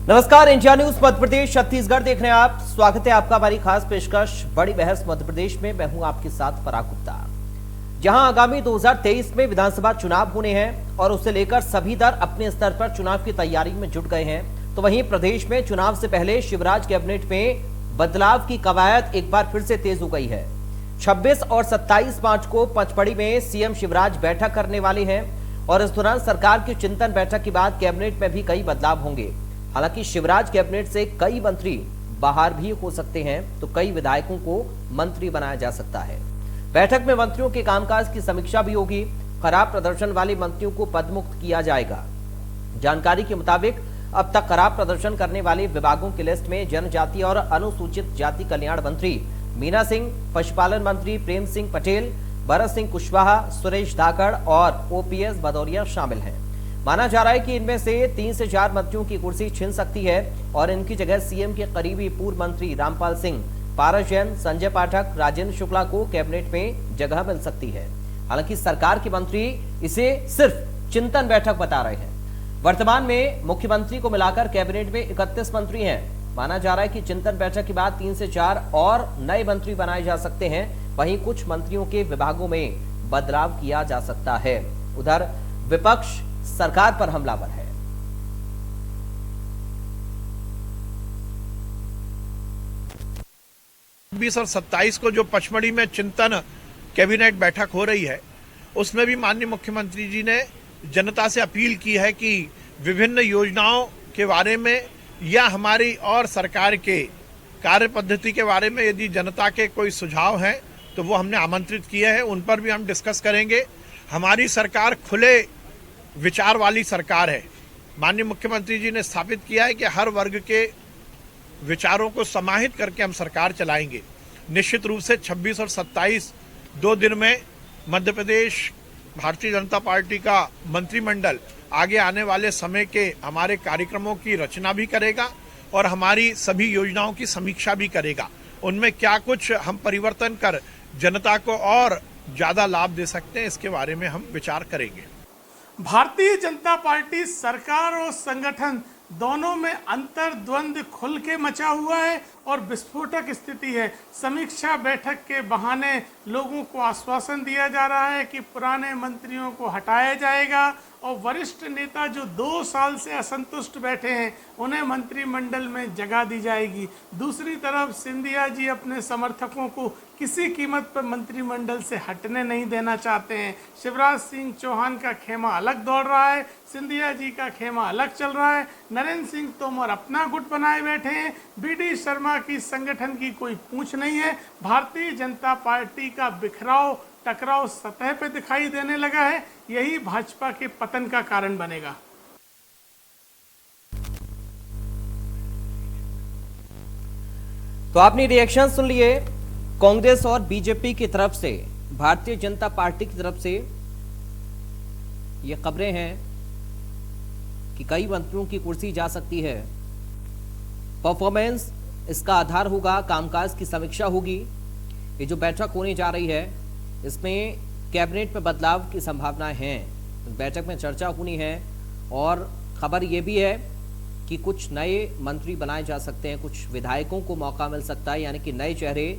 नमस्कार, India news Madhya Pradesh Chhattisgarh देख रहे हैं आप। स्वागत है आपका हमारी खास पेशकश बड़ी बहस मध्य प्रदेश में। मैं हूं आपके साथ पराग गुप्ता। जहां आगामी 2023 में विधानसभा चुनाव होने हैं और उसे लेकर सभी दल अपने स्तर पर चुनाव की तैयारी में जुट गए हैं, तो वहीं प्रदेश में चुनाव से पहले शिवराज कैबिनेट में बदलाव की कवायद एक बार फिर से तेज हो गई है। 26 और 27 मार्च को पचमढ़ी में सीएम शिवराज बैठक करने वाले हैं और इस दौरान सरकार की चिंतन बैठक के बाद कैबिनेट में भी कई बदलाव होंगे। हालांकि शिवराज कैबिनेट से कई मंत्री बाहर भी हो सकते हैं, तो कई विधायकों को मंत्री बनाया जा सकता है। बैठक में मंत्रियों के कामकाज की समीक्षा भी होगी। खराब प्रदर्शन वाले मंत्रियों को पदमुक्त किया जाएगा। जानकारी के मुताबिक अब तक खराब प्रदर्शन करने वाले विभागों की लिस्ट में जनजाति और अनुसूचित जाति कल्याण मंत्री मीना सिंह, पशुपालन मंत्री प्रेम सिंह पटेल, भरत सिंह कुशवाहा, सुरेश धाकड़ और ओपीएस भदौरिया शामिल हैं। माना जा रहा है कि इनमें से 3 से 4 मंत्रियों की कुर्सी छिन सकती है और इनकी जगह सीएम के करीबी पूर्व मंत्री रामपाल सिंह, पारस जैन, संजय पाठक, राजेंद्र शुक्ला को कैबिनेट में जगह मिल सकती है। हालांकि सरकार के मंत्री इसे सिर्फ चिंतन बैठक बता रहे हैं। वर्तमान में मुख्यमंत्री को मिलाकर कैबिनेट में 31 मंत्री हैं। माना जा रहा है कि चिंतन बैठक के बाद 3 से 4 और नए मंत्री बनाए जा सकते हैं। वहीं कुछ मंत्रियों के विभागों में बदलाव किया जा सकता है। उधर विपक्ष सरकार पर हमलावर है। 26 और 27 को जो पचमढ़ी में चिंतन कैबिनेट बैठक हो रही है, उसमें भी माननीय मुख्यमंत्री जी ने जनता से अपील की है कि विभिन्न योजनाओं के बारे में या हमारी और सरकार के कार्य पद्धति के बारे में यदि जनता के कोई सुझाव हैं तो वो हमने आमंत्रित किए हैं, उन पर भी हम डिस्कस करेंगे। हमारी सरकार खुले विचार वाली सरकार है। माननीय मुख्यमंत्री जी ने स्थापित किया है कि हर वर्ग के विचारों को समाहित करके हम सरकार चलाएंगे। निश्चित रूप से 26 और 27 2 दिन में मध्य प्रदेश भारतीय जनता पार्टी का मंत्रिमंडल आगे आने वाले समय के हमारे कार्यक्रमों की रचना भी करेगा और हमारी सभी योजनाओं की समीक्षा भी करेगा। उनमें क्या कुछ हम परिवर्तन कर जनता को और ज्यादा लाभ दे सकते हैं, इसके बारे में हम विचार करेंगे। भारतीय जनता पार्टी सरकार और संगठन दोनों में अंतर्द्वंद खुल के मचा हुआ है और विस्फोटक स्थिति है। समीक्षा बैठक के बहाने लोगों को आश्वासन दिया जा रहा है कि पुराने मंत्रियों को हटाया जाएगा और वरिष्ठ नेता जो 2 साल से असंतुष्ट बैठे हैं उन्हें मंत्रिमंडल में जगह दी जाएगी। दूसरी तरफ सिंधिया जी अपने समर्थकों को किसी कीमत पर मंत्रिमंडल से हटने नहीं देना चाहते हैं। शिवराज सिंह चौहान का खेमा अलग दौड़ रहा है, सिंधिया जी का खेमा अलग चल रहा है। नरेंद्र सिंह तोमर अपना गुट बनाए बैठे हैं। बीडी शर्मा की संगठन की कोई पूछ नहीं है। भारतीय जनता पार्टी का बिखराव टकराव सतह पे दिखाई देने लगा है। यही भाजपा के पतन का कारण बनेगा। तो आपने रिएक्शन सुन लिए। कांग्रेस और बीजेपी की तरफ से, भारतीय जनता पार्टी की तरफ से ये खबरें हैं कि कई मंत्रियों की कुर्सी जा सकती है। परफॉर्मेंस इसका आधार होगा, कामकाज की समीक्षा होगी। ये जो बैठक होने जा रही है इसमें कैबिनेट में बदलाव की संभावनाएं हैं। बैठक में चर्चा होनी है और खबर यह भी है कि कुछ नए मंत्री बनाए जा सकते हैं, कुछ विधायकों को मौका मिल सकता है, यानी कि नए चेहरे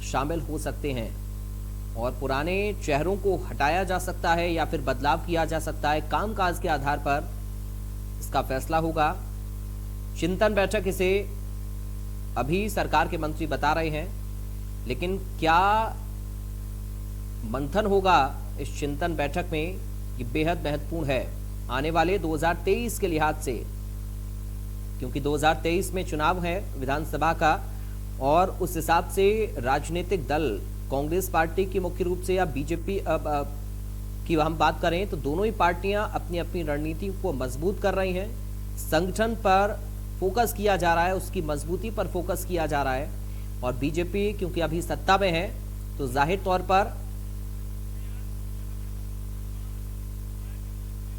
शामिल हो सकते हैं और पुराने चेहरों को हटाया जा सकता है या फिर बदलाव किया जा सकता है। कामकाज के आधार पर इसका फैसला होगा। चिंतन बैठक इसे अभी सरकार के मंत्री बता रहे हैं, लेकिन क्या मंथन होगा इस चिंतन बैठक में, ये बेहद महत्वपूर्ण है आने वाले 2023 के लिहाज से, क्योंकि 2023 में चुनाव है विधानसभा का और उस हिसाब से राजनीतिक दल कांग्रेस पार्टी की मुख्य रूप से या बीजेपी की हम बात करें तो दोनों ही पार्टियां अपनी अपनी रणनीति को मजबूत कर रही हैं। संगठन पर फोकस किया जा रहा है, उसकी मजबूती पर फोकस किया जा रहा है और बीजेपी क्योंकि अभी सत्ता में है तो जाहिर तौर पर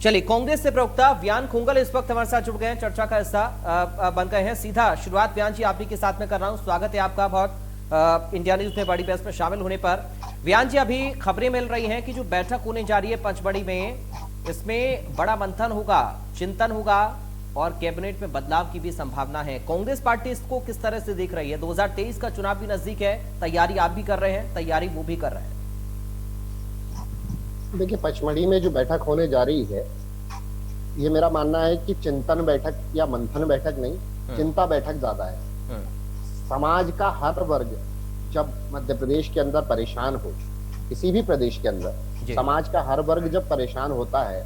चलिए कांग्रेस से प्रवक्ता व्यान खुंगल इस वक्त हमारे साथ जुड़ गए हैं, चर्चा का हिस्सा बन गए हैं। सीधा शुरुआत व्यान जी आप ही के साथ में कर रहा हूं। स्वागत है आपका बहुत इंडिया न्यूज में बड़ी बहस में शामिल होने पर। व्यान जी, अभी खबरें मिल रही हैं कि जो बैठक होने जा रही है पचमढ़ी में, इसमें बड़ा मंथन होगा, चिंतन होगा और कैबिनेट में बदलाव की भी संभावना है। कांग्रेस पार्टी इसको किस तरह से देख रही है? 2023 का चुनाव भी नजदीक है, तैयारी आप भी कर रहे हैं, तैयारी वो भी कर रहे हैं। देखिए, पचमढ़ी में जो बैठक होने जा रही है, ये मेरा मानना है कि चिंतन बैठक या मंथन बैठक नहीं, चिंता बैठक ज्यादा है। समाज का हर वर्ग जब मध्य प्रदेश के अंदर परेशान हो, किसी भी प्रदेश के अंदर समाज का हर वर्ग जब परेशान होता है,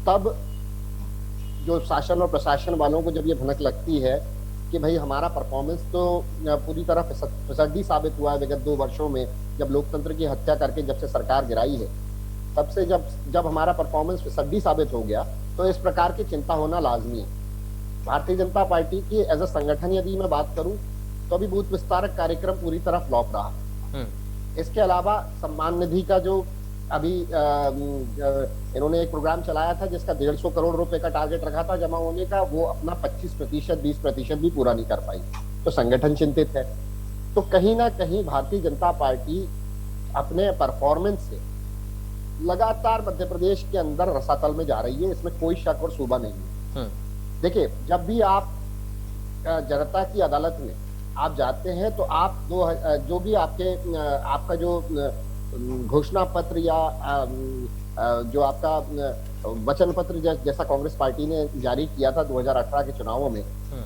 तब जो शासन और प्रशासन वालों को जब ये भनक लगती है कि भाई हमारा परफॉर्मेंस तो पूरी तरह फिसड्डी साबित हुआ है विगत 2 वर्षों में, जब लोकतंत्र की हत्या करके जब से सरकार गिराई है, तब से जब हमारा परफॉर्मेंस फिसड्डी साबित हो गया, तो इस प्रकार की चिंता होना लाजमी है। भारतीय जनता पार्टी की एज अ संगठन यदि मैं बात करूं, तो अभी बूथ विस्तारक कार्यक्रम पूरी तरह फ्लॉप रहा। इसके अलावा सम्मान निधि का जो अभी इन्होंने एक प्रोग्राम चलाया था जिसका 150 करोड़ रुपए का टारगेट रखा था जमा होने का, वो अपना 25%, 20% भी पूरा नहीं कर पाई, तो संगठन चिंतित है। तो कहीं ना कहीं भारतीय जनता पार्टी अपने परफॉर्मेंस से लगातार मध्य प्रदेश के अंदर रसातल में जा रही है, इसमें कोई शक और शुबा नहीं है। देखिए, जब भी आप जनता की अदालत में आप जाते हैं, तो आप जो भी आपका जो घोषणा पत्र या जो आपका वचन पत्र जैसा कांग्रेस पार्टी ने जारी किया था 2018 के चुनावों में,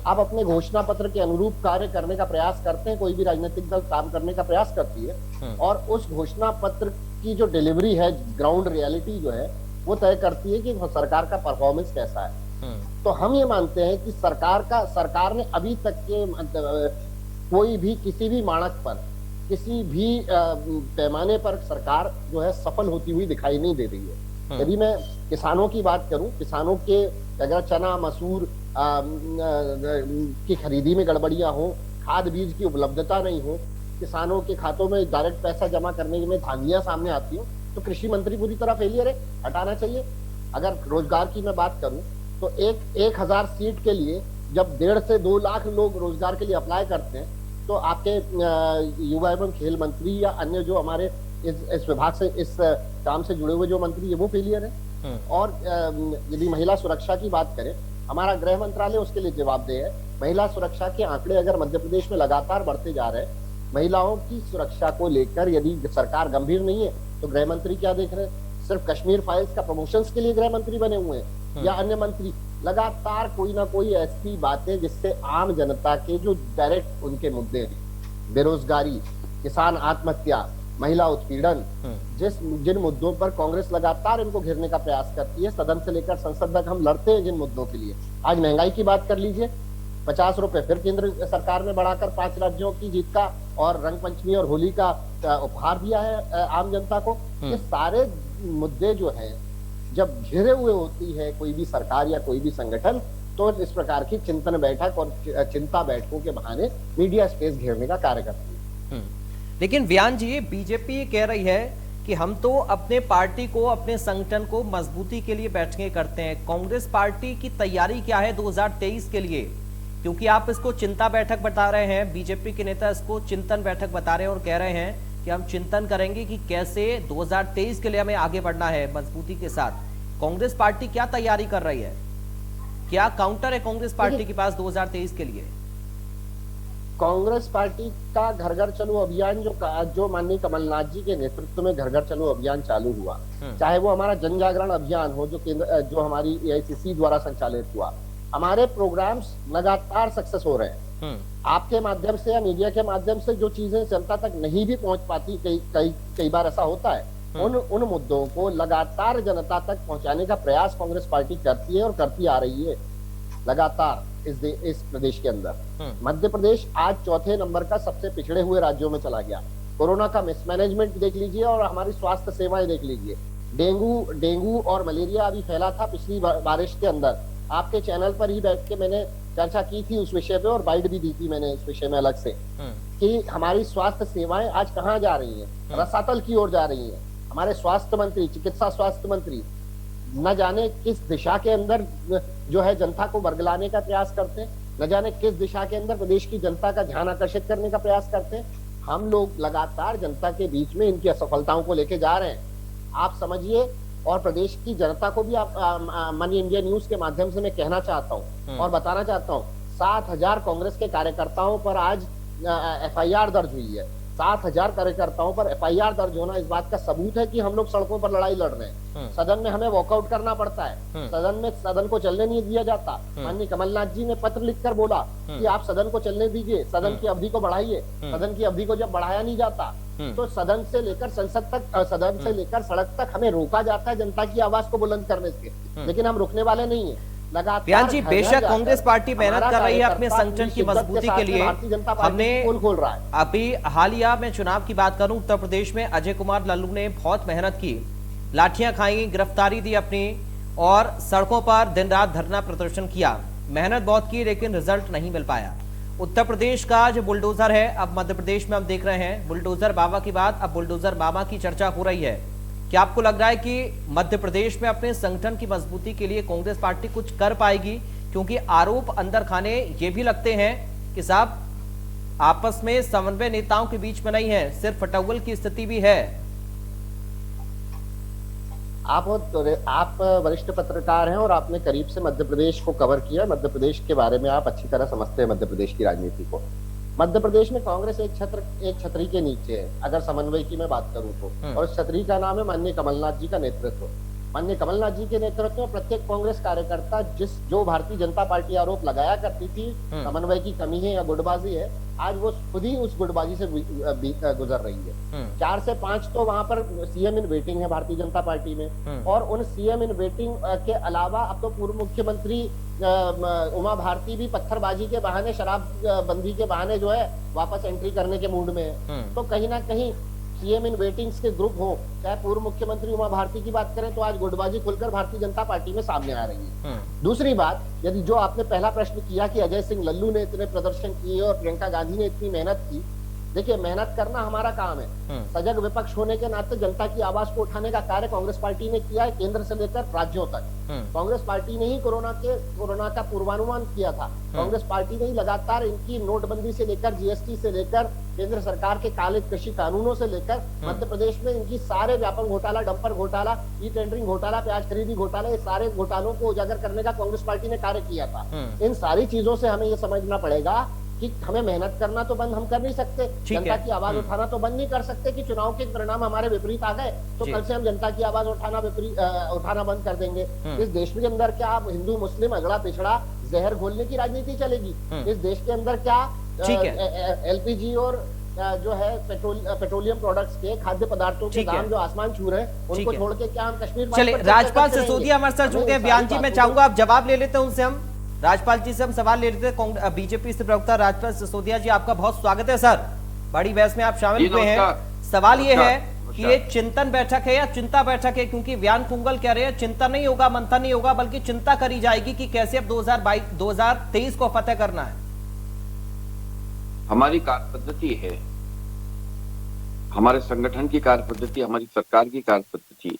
आप अपने घोषणा पत्र के अनुरूप कार्य करने का प्रयास करते हैं, कोई भी राजनीतिक दल काम करने का प्रयास करती है, और उस घोषणा पत्र की जो डिलीवरी है, ग्राउंड रियलिटी जो है, वो तय करती है कि सरकार का परफॉर्मेंस कैसा है। तो हम ये मानते हैं कि सरकार ने अभी तक के कोई भी किसी भी मानक पर, किसी भी पैमाने पर सरकार जो है सफल होती हुई दिखाई नहीं दे रही है। यदि मैं किसानों की बात करूं, किसानों के अगर चना मसूर की खरीदी में गड़बड़ियां हो, खाद बीज की उपलब्धता नहीं हो, किसानों के खातों में डायरेक्ट पैसा जमा करने में धांधियां सामने आती हो, तो कृषि मंत्री पूरी तरह फेलियर है, हटाना चाहिए। अगर रोजगार की मैं बात करूं, तो 1000 सीट के लिए जब 1.5 से 2 लाख लोग रोजगार के लिए अप्लाई करते हैं, तो आपके युवा एवं खेल मंत्री या अन्य जो हमारे इस विभाग से, इस काम से जुड़े हुए जो मंत्री है, वो फेलियर है। और यदि महिला सुरक्षा की बात करें, हमारा गृह मंत्रालय उसके लिए जवाबदेह है। महिला सुरक्षा के आंकड़े अगर मध्य प्रदेश में लगातार बढ़ते जा रहे हैं, महिलाओं की सुरक्षा को लेकर यदि सरकार गंभीर नहीं है, तो गृह मंत्री क्या देख रहे हैं? सिर्फ कश्मीर फाइल्स का प्रमोशंस के लिए गृह मंत्री बने हुए हैं, या अन्य मंत्री लगातार कोई ना कोई ऐसी बातें जिससे आम जनता के जो डायरेक्ट उनके मुद्दे हैं, बेरोजगारी, किसान आत्महत्या, महिला उत्पीड़न, जिन मुद्दों पर कांग्रेस लगातार इनको घेरने का प्रयास करती है, सदन से लेकर संसद तक हम लड़ते हैं जिन मुद्दों के लिए। आज महंगाई की बात कर लीजिए, 50 रुपए फिर केंद्र सरकार ने बढ़ाकर 5 राज्यों की जीत का और रंग पंचमी और होली का उपहार दिया है आम जनता को। ये सारे मुद्दे जो हैं, जब घेरे हुए होती है कोई भी सरकार या कोई भी संगठन, तो इस प्रकार की चिंतन बैठक और चिंता बैठकों के बहाने मीडिया स्पेस घेरने का कार्य करती है। लेकिन व्यान जी, बीजेपी कह रही है कि हम तो अपने पार्टी को, अपने संगठन को मजबूती के लिए बैठकें करते हैं। कांग्रेस पार्टी की तैयारी क्या है 2023 के लिए? क्योंकि आप इसको चिंता बैठक बता रहे हैं, बीजेपी के नेता इसको चिंतन बैठक बता रहे हैं और कह रहे हैं कि हम चिंतन करेंगे कि कैसे 2023 के लिए हमें आगे बढ़ना है मजबूती के साथ। कांग्रेस पार्टी क्या तैयारी कर रही है? क्या काउंटर है कांग्रेस पार्टी के पास 2023 के लिए? कांग्रेस पार्टी का घर घर चलो अभियान जो माननीय कमलनाथ जी के नेतृत्व में घर घर चलो अभियान चालू हुआ, चाहे वो हमारा जन जागरण अभियान हो जो हमारी AICC द्वारा संचालित हुआ, हमारे प्रोग्राम्स लगातार सक्सेस हो रहे हैं। आपके माध्यम से या मीडिया के माध्यम से जो चीजें जनता तक नहीं भी पहुंच पाती, कई बार ऐसा होता है, उन मुद्दों को लगातार जनता तक पहुंचाने का प्रयास कांग्रेस पार्टी करती है और करती आ रही है लगातार इस प्रदेश के अंदर। मध्य प्रदेश आज 4थे नंबर का सबसे पिछड़े हुए राज्यों में चला गया। कोरोना का मिसमैनेजमेंट देख लीजिए और हमारी स्वास्थ्य सेवाएं देख लीजिए। डेंगू और मलेरिया अभी फैला था पिछली बारिश के अंदर। आपके चैनल पर ही बैठ के मैंने चर्चा की थी उस विषय पे और बाइट भी दी थी मैंने इस विषय में अलग से, कि हमारी स्वास्थ्य सेवाएं आज कहाँ जा रही हैं? रसातल की ओर जा रही हैं। हमारे स्वास्थ्य मंत्री, चिकित्सा स्वास्थ्य मंत्री न जाने किस दिशा के अंदर जो है जनता को वर्गलाने का प्रयास करते हैं, न जाने किस दिशा के अंदर प्रदेश की जनता का ध्यान आकर्षित करने का प्रयास करते हैं। हम लोग लगातार जनता के बीच में इनकी असफलताओं को लेके जा रहे हैं। आप समझिए और प्रदेश की जनता को भी आप मनी इंडिया न्यूज के माध्यम से मैं कहना चाहता हूं और बताना चाहता हूं, 7,000 कांग्रेस के कार्यकर्ताओं पर आज एफआईआर दर्ज हुई है। 7,000 कार्यकर्ताओं पर एफआईआर दर्ज होना इस बात का सबूत है कि हम लोग सड़कों पर लड़ाई लड़ रहे हैं। सदन में हमें वॉकआउट करना पड़ता है, सदन को चलने नहीं दिया जाता। माननीय कमलनाथ जी ने पत्र लिखकर बोला कि आप सदन को चलने दीजिए, सदन की अवधि को बढ़ाइए। सदन की अवधि को जब बढ़ाया नहीं जाता तो सदन से लेकर संसद तक, सदन से लेकर सड़क तक हमें रोका जाता है जनता की आवाज को बुलंद करने से, लेकिन हम रुकने वाले नहीं है। बयान जी, बेशक कांग्रेस पार्टी मेहनत कर रही है अपने संगठन की मजबूती के लिए। हमने खोल रहा है। अभी हालिया में चुनाव की बात करूं, उत्तर प्रदेश में अजय कुमार लल्लू ने बहुत मेहनत की, लाठियां खाई, गिरफ्तारी दी अपनी, और सड़कों पर दिन रात धरना प्रदर्शन किया, मेहनत बहुत की, लेकिन रिजल्ट नहीं मिल पाया। उत्तर प्रदेश का जो बुलडोजर है, अब मध्य प्रदेश में हम देख रहे हैं बुलडोजर बाबा की बात, अब बुलडोजर बाबा की चर्चा हो रही है। क्या आपको लग रहा है कि मध्य प्रदेश में अपने संगठन की मजबूती के लिए कांग्रेस पार्टी कुछ कर पाएगी? क्योंकि आरोप अंदर खाने ये भी लगते हैं कि साहब आपस में समन्वय नेताओं के बीच में नहीं है, सिर्फ फटौवल की स्थिति भी है। आप वरिष्ठ पत्रकार हैं और आपने करीब से मध्य प्रदेश को कवर किया। मध्य प्रदेश के बारे में आप अच्छी तरह समझते हैं मध्य प्रदेश की राजनीति को। मध्य प्रदेश में कांग्रेस एक छतरी के नीचे है, अगर समन्वय की मैं बात करूं तो, और उस छतरी का नाम है माननीय कमलनाथ जी का नेतृत्व। माननीय कमलनाथ जी के नेतृत्व में प्रत्येक कांग्रेस कार्यकर्ता जो भारतीय जनता पार्टी आरोप लगाया करती थी समन्वय की कमी है या गुटबाजी है, आज वो खुद ही उस गुटबाजी से गुजर रही है। 4 से 5 तो वहां पर सीएम इन वेटिंग है भारतीय जनता पार्टी में, और उन सीएम इन वेटिंग के अलावा अब तो पूर्व मुख्यमंत्री उमा भारती भी पत्थरबाजी के बहाने, शराब बंदी के बहाने जो है वापस एंट्री करने के मूड में है। तो कहीं ना कहीं सीएम इन वेटिंग्स के ग्रुप हो, चाहे पूर्व मुख्यमंत्री उमा भारती की बात करें, तो आज गुटबाजी खुलकर भारतीय जनता पार्टी में सामने आ रही है। दूसरी बात, यदि जो आपने पहला प्रश्न किया कि अजय सिंह लल्लू ने इतने प्रदर्शन किए और प्रियंका गांधी ने इतनी मेहनत की, देखिए मेहनत करना हमारा काम है। सजग विपक्ष होने के नाते जनता की आवाज को उठाने का कार्य कांग्रेस पार्टी ने किया है, केंद्र से लेकर राज्यों तक। कांग्रेस पार्टी ने ही कोरोना का पूर्वानुमान किया था। कांग्रेस पार्टी ने ही लगातार इनकी नोटबंदी से लेकर जीएसटी से लेकर केंद्र सरकार के काले कृषि कानूनों से लेकर मध्य प्रदेश में इनकी सारे व्यापक घोटाला, डंपर घोटाला, ई टेंडरिंग घोटाला, प्याज खरीदी घोटाला, ये सारे घोटालों को उजागर करने का कांग्रेस पार्टी ने कार्य किया था। इन सारी चीजों से हमें ये समझना पड़ेगा कि हमें मेहनत करना तो बंद हम कर नहीं सकते, जनता की आवाज उठाना तो बंद नहीं कर सकते कि चुनाव के परिणाम हमारे विपरीत आ गए तो कल से हम जनता की आवाज उठाना बंद कर देंगे। इस देश के अंदर क्या हिंदू मुस्लिम अगड़ा पिछड़ा जहर घोलने की राजनीति चलेगी? इस देश के अंदर क्या एलपीजी और जो है पेट्रोलियम प्रोडक्ट्स के खाद्य पदार्थों के दाम जो आसमान छू रहे हैं उनको छोड़ के क्या हम कश्मीर? चलिए, राजपाल सिसोदिया हमारे साथ जुड़ गए। बयान जी, मैं चाहूंगा आप जवाब ले लेते हैं उनसे, हम राजपाल जी से हम सवाल ले लेते हैं। बीजेपी से प्रवक्ता राजपाल सिसोदिया जी, आपका बहुत स्वागत है सर, बड़ी बहस में आप शामिल हुए हैं। सवाल ये है कि ये चिंतन बैठक है या चिंता बैठक है? क्योंकि व्यान कुंगल कह रहे हैं चिंतन नहीं होगा, मंथन नहीं होगा, बल्कि चिंता करी जाएगी कि कैसे अब 2023 को फतेह करना है। हमारी कार्य पद्धति है, हमारे संगठन की कार्य पद्धति, हमारी सरकार की कार्य पद्धति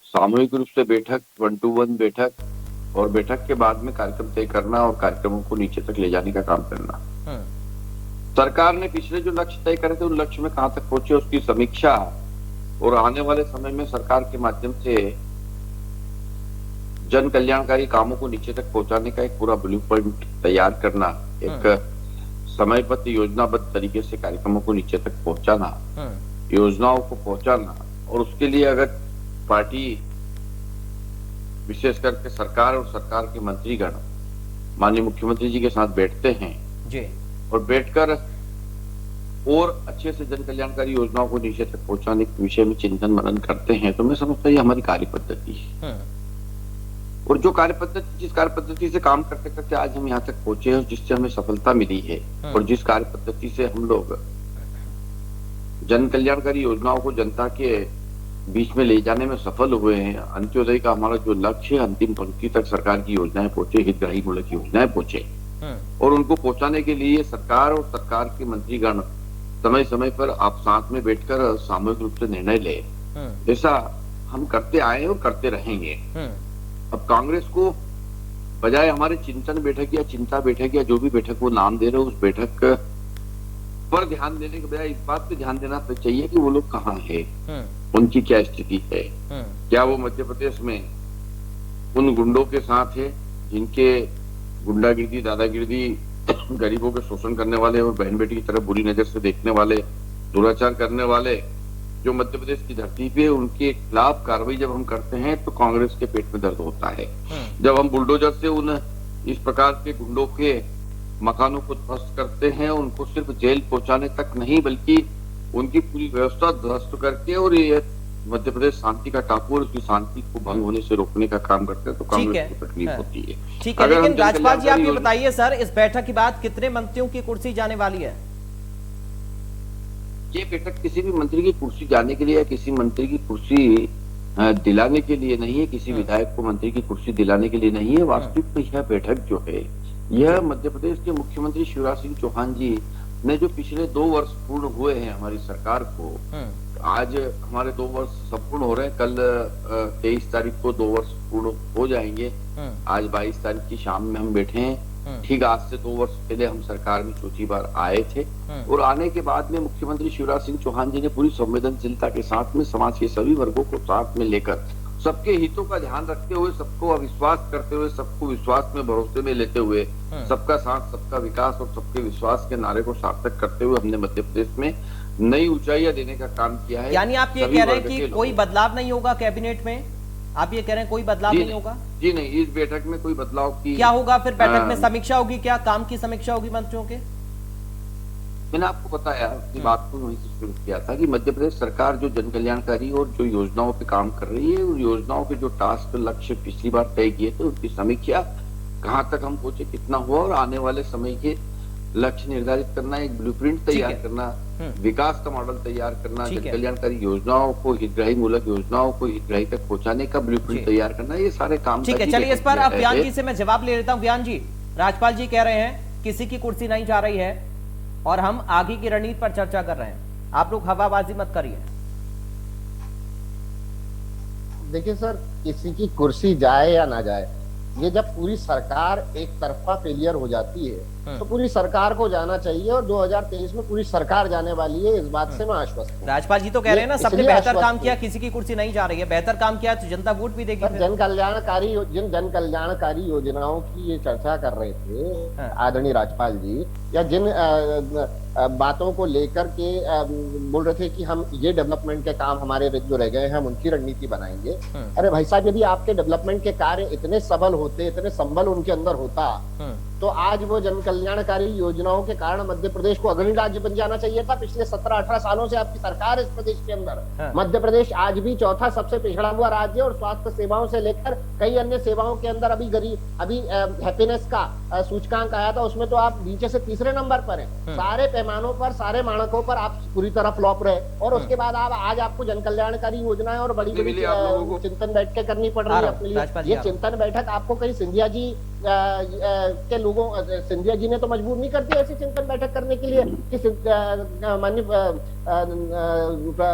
सामूहिक रूप से बैठक, 1 to 1 बैठक, और बैठक के बाद में कार्यक्रम तय करना और कार्यक्रमों को नीचे तक ले जाने का काम करना। सरकार ने पिछले जो लक्ष्य तय करे थे उन लक्ष्य में कहां तक पहुंचे उसकी समीक्षा, और आने वाले समय में सरकार के माध्यम से जन कल्याणकारी कामों को नीचे तक पहुंचाने का एक पूरा ब्लूप्रिंट तैयार करना, एक समयबद्ध योजनाबद्ध तरीके से कार्यक्रमों को नीचे तक पहुंचाना, योजनाओं को पहुंचाना। और उसके लिए अगर पार्टी विशेष करके सरकार और सरकार के मंत्रीगण माननीय मुख्यमंत्री जी के साथ बैठते हैं जी, और बैठकर और अच्छे से जन कल्याणकारी योजनाओं को नीचे तक पहुंचाने के विषय में चिंतन मनन करते हैं, तो मैं समझता हूँ ये हमारी कार्य पद्धति है। और जो कार्य पद्धति, जिस कार्य पद्धति से काम करते करते आज हम यहाँ तक पहुंचे हैं, जिससे हमें सफलता मिली है, और जिस कार्य पद्धति से हम लोग जन कल्याणकारी योजनाओं को जनता के बीच में ले जाने में सफल हुए हैं, अंत्योदय का हमारा जो लक्ष्य है, अंतिम पंक्ति तक सरकार की योजनाएं पहुंचे, हितग्राही मूलक योजनाएं पहुंचे, और उनको पहुंचाने के लिए सरकार और सरकार के मंत्रीगण समय समय पर आप साथ में बैठकर सामूहिक रूप से निर्णय ले, ऐसा हम करते आए और करते रहेंगे। अब कांग्रेस को बजाय हमारे चिंतन बैठक या चिंता बैठक या जो भी बैठक वो नाम दे रहे हो, उस बैठक पर ध्यान देने के बजाय इस बात पे ध्यान देना चाहिए कि वो लोग कहाँ है, उनकी क्या स्थिति है। क्या वो मध्य प्रदेश में उन गुंडों के साथ है जिनके गुंडागिर्दी, दादागिर्दी, गरीबों के शोषण करने वाले और बहन बेटी की तरफ बुरी नजर से देखने वाले, दुराचार करने वाले जो मध्य प्रदेश की धरती पे, उनके खिलाफ कार्रवाई जब हम करते हैं तो कांग्रेस के पेट में दर्द होता है। जब हम बुलडोजर से उन इस प्रकार के गुंडों के मकानों को ध्वस्त करते हैं, उनको सिर्फ जेल पहुंचाने तक नहीं बल्कि उनकी पूरी व्यवस्था ध्वस्त करके और ये मध्य प्रदेश शांति का टापू और उसकी शांति को भंग होने से रोकने का काम करते हैं तो कांग्रेस को तकलीफ होती है। ठीक है, लेकिन राजपाल जी आप ये बताइए सर, इस बैठक के बाद कितने मंत्रियों की कुर्सी जाने वाली है? ये बैठक किसी भी मंत्री की कुर्सी जाने के लिए या किसी मंत्री की कुर्सी दिलाने के लिए नहीं है, किसी विधायक को मंत्री की कुर्सी दिलाने के लिए नहीं है। वास्तविक में यह बैठक जो है, यह मध्य प्रदेश के मुख्यमंत्री शिवराज सिंह चौहान जी ने जो पिछले 2 वर्ष पूर्ण हुए हैं हमारी सरकार को, आज हमारे 2 वर्ष संपूर्ण हो रहे हैं। कल 23 तारीख को 2 वर्ष पूर्ण हो जाएंगे। आज 22 तारीख की शाम में हम बैठे हैं। ठीक आज से 2 वर्ष पहले हम सरकार में चौथी बार आए थे और आने के बाद में मुख्यमंत्री शिवराज सिंह चौहान जी ने पूरी संवेदनशीलता के साथ में समाज के सभी वर्गों को साथ में लेकर, सबके हितों का ध्यान रखते हुए, सबको अविश्वास करते हुए, सबको विश्वास में भरोसे में लेते हुए, सबका साथ सबका विकास और सबके विश्वास के नारे को सार्थक करते हुए हमने मध्य प्रदेश में नई ऊंचाइयां देने का काम किया है। यानी आप ये कह रहे हैं कि कोई बदलाव नहीं होगा कैबिनेट में? आप ये कह रहे हैं कोई बदलाव नहीं होगा? जी नहीं, इस बैठक में कोई बदलाव की क्या होगा फिर? बैठक में समीक्षा होगी, क्या काम की समीक्षा होगी मंत्रियों के? मैंने आपको बताया, अपनी बात को वहीं से शुरू किया था कि मध्य प्रदेश सरकार जो जन कल्याणकारी और जो योजनाओं पे काम कर रही है, उन योजनाओं के जो टास्क लक्ष्य पिछली बार तय किए थे उनकी समीक्षा, कहाँ तक हम पहुंचे, कितना हुआ और आने वाले समय के लक्ष्य निर्धारित करना, एक ब्लूप्रिंट तैयार करना, विकास का मॉडल तैयार करना, जन कल्याणकारी योजनाओं को, हितग्राही मूलक योजनाओं को हितग्राही तक पहुंचाने का ब्लूप्रिंट तैयार करना, ये सारे काम। ठीक है, चलिए इस पर अब व्यान जी से मैं जवाब ले लेता हूँ। व्यान जी, राजपाल जी कह रहे हैं किसी की कुर्सी नहीं जा रही है और हम आगे की रणनीति पर चर्चा कर रहे हैं, आप लोग हवाबाजी मत करिए। देखिए सर, किसी की कुर्सी जाए या ना जाए, ये जब पूरी सरकार एक तरफा फेलियर हो जाती है तो पूरी सरकार को जाना चाहिए और 2023 में पूरी सरकार जाने वाली है, इस बात से मैं आश्वस्त हूं। राजपाल जी तो कह रहे हैं ना सबने बेहतर काम किया, किसी की कुर्सी नहीं जा रही है। बेहतर काम किया तो जनता वोट भी देगी। जन कल्याणकारी योजनाओं की ये चर्चा कर रहे थे आदरणीय राजपाल जी, या जिन बातों को लेकर के बोल रहे थे कि हम ये डेवलपमेंट के काम हमारे जो रह गए हैं हम उनकी रणनीति बनाएंगे। अरे भाई साहब, यदि आपके डेवलपमेंट के कार्य इतने सबल होते, इतने संबल उनके अंदर होता, तो आज वो जन कल्याणकारी योजनाओं के कारण मध्य प्रदेश को अग्रणी राज्य बन जाना चाहिए था। पिछले 17-18 सालों से आपकी सरकार इस प्रदेश के अंदर, मध्य प्रदेश आज भी चौथा सबसे पिछड़ा हुआ राज्य और स्वास्थ्य सेवाओं से लेकर कई अन्य सेवाओं के अंदर अभी हैप्पीनेस का सूचकांक आया था, उसमें तो आप नीचे से तीसरे नंबर पर हैं। सारे पैमानों पर, सारे मानकों पर आप पूरी तरह फ्लॉप रहे और उसके बाद आज आपको जन कल्याणकारी योजनाएं और बड़ी बड़ी चिंतन बैठकें करनी पड़ रही है अपने लिए। ये चिंतन बैठक आपको कहीं सिंधिया जी के लोगों, सिंधिया जी ने तो मजबूर नहीं करती ऐसी चिंतन बैठक करने के लिए कि माननीय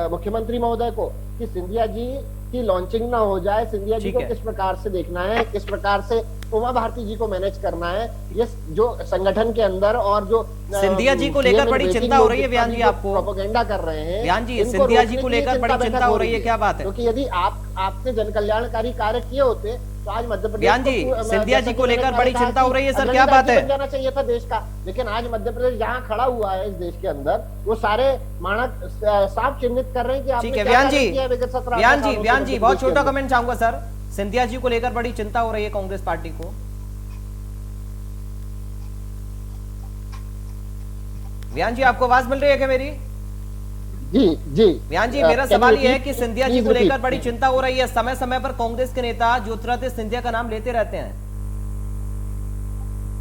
मुख्यमंत्री महोदय को कि सिंधिया जी की लॉन्चिंग ना हो जाए, सिंधिया जी को किस प्रकार से देखना है, किस प्रकार से उमा भारती जी को मैनेज करना है, ये जो संगठन के अंदर और जो सिंधिया जी को लेकर बड़ी चिंता हो रही है। व्यान जी आपको प्रोपेगेंडा कर रहे हैं, व्यान जी सिंधिया जी को लेकर बड़ी चिंता हो रही है, क्या बात है? क्योंकि यदि आपने जन कल्याणकारी कार्य किए होते तो आज मध्य प्रदेश, व्यान जी सिंधिया जी को लेकर बड़ी चिंता हो रही है सर, क्या बात है? जाना चाहिए था देश का, लेकिन आज मध्य प्रदेश जहाँ खड़ा हुआ है इस देश के अंदर, वो सारे मानक साफ चिन्हित कर रहे हैं कि आपने ठीक है। व्यान जी बहुत छोटा कमेंट चाहूंगा सर, सिंधिया जी को लेकर बड़ी चिंता हो रही है कांग्रेस पार्टी को। व्यान जी आपको आवाज मिल रही है क्या मेरी? जी व्यान जी, मेरा सवाल यह है कि सिंधिया जी को लेकर बड़ी चिंता हो रही है, समय समय पर कांग्रेस के नेता ज्योतिरादित्य सिंधिया का नाम लेते रहते हैं।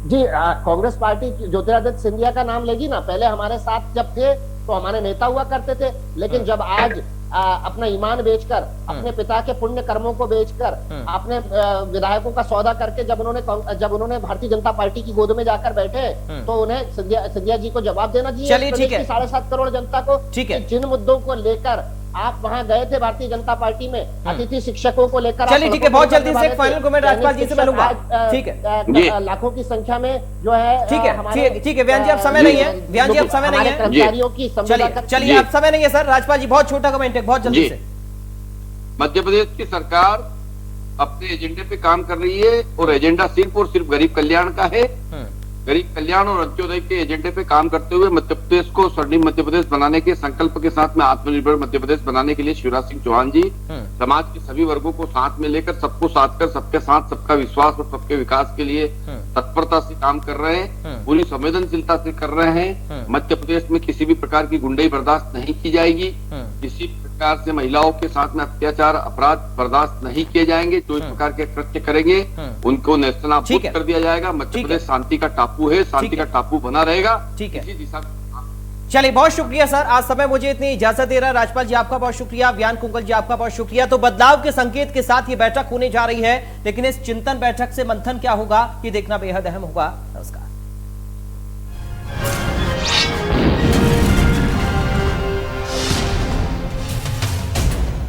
जी, कांग्रेस पार्टी ज्योतिरादित्य सिंधिया का नाम लेगी ना। पहले हमारे साथ जब थे तो हमारे नेता हुआ करते थे, लेकिन जब आज अपना ईमान बेचकर, अपने पिता के पुण्य कर्मों को बेचकर, अपने विधायकों का सौदा करके जब उन्होंने भारतीय जनता पार्टी की गोद में जाकर बैठे तो उन्हें सिंधिया जी को जवाब देना चाहिए। चलिए ठीक है, 7.5 करोड़ जनता को, ठीक है, जिन मुद्दों को लेकर आप वहां गए थे भारतीय जनता पार्टी में, अतिथि शिक्षकों को लेकर। चलिए ठीक है, बहुत जल्दी से एक फाइनल कमेंट राजपाल जी से मिलूंगा। ठीक है, लाखों की संख्या में जो है, ठीक है व्यान जी, अब समय नहीं है, व्यान जी अब समय नहीं है, कर्मचारियों की, चलिए अब समय नहीं है सर। राजपाल जी बहुत छोटा कमेंट है, बहुत जल्दी से। मध्य प्रदेश की सरकार अपने एजेंडे पे काम कर रही है और एजेंडा सिर्फ और सिर्फ गरीब कल्याण का है। गरीब कल्याण और अंत्योदय के एजेंडे पे काम करते हुए मध्य प्रदेश को स्वर्णिम मध्य प्रदेश बनाने के संकल्प के साथ में आत्मनिर्भर मध्य प्रदेश बनाने के लिए शिवराज सिंह चौहान जी समाज के सभी वर्गों को साथ में लेकर सबको साथ कर सबके साथ सबका विश्वास और सबके विकास के लिए तत्परता से काम कर रहे हैं, पूरी संवेदनशीलता से कर रहे हैं। मध्य प्रदेश में किसी भी प्रकार की गुंडाई बर्दाश्त नहीं की जाएगी, किसी प्रकार से महिलाओं के साथ में अत्याचार अपराध बर्दाश्त नहीं किए जाएंगे। जो इस प्रकार के कृत्य करेंगे उनको नेस्तनाबूद कर दिया जाएगा। मध्य प्रदेश शांति का टापू है, शांति का टापू बना रहेगा। ठीक है, इसी दिशा में चलिए बहुत शुक्रिया सर, आज समय मुझे इतनी इजाजत दे रहा है। राजपाल जी आपका बहुत शुक्रिया, व्यान कुंगल जी आपका बहुत शुक्रिया। तो बदलाव के संकेत के साथ ये बैठक होने जा रही है, लेकिन इस चिंतन बैठक से मंथन क्या होगा ये देखना बेहद अहम होगा। नमस्कार।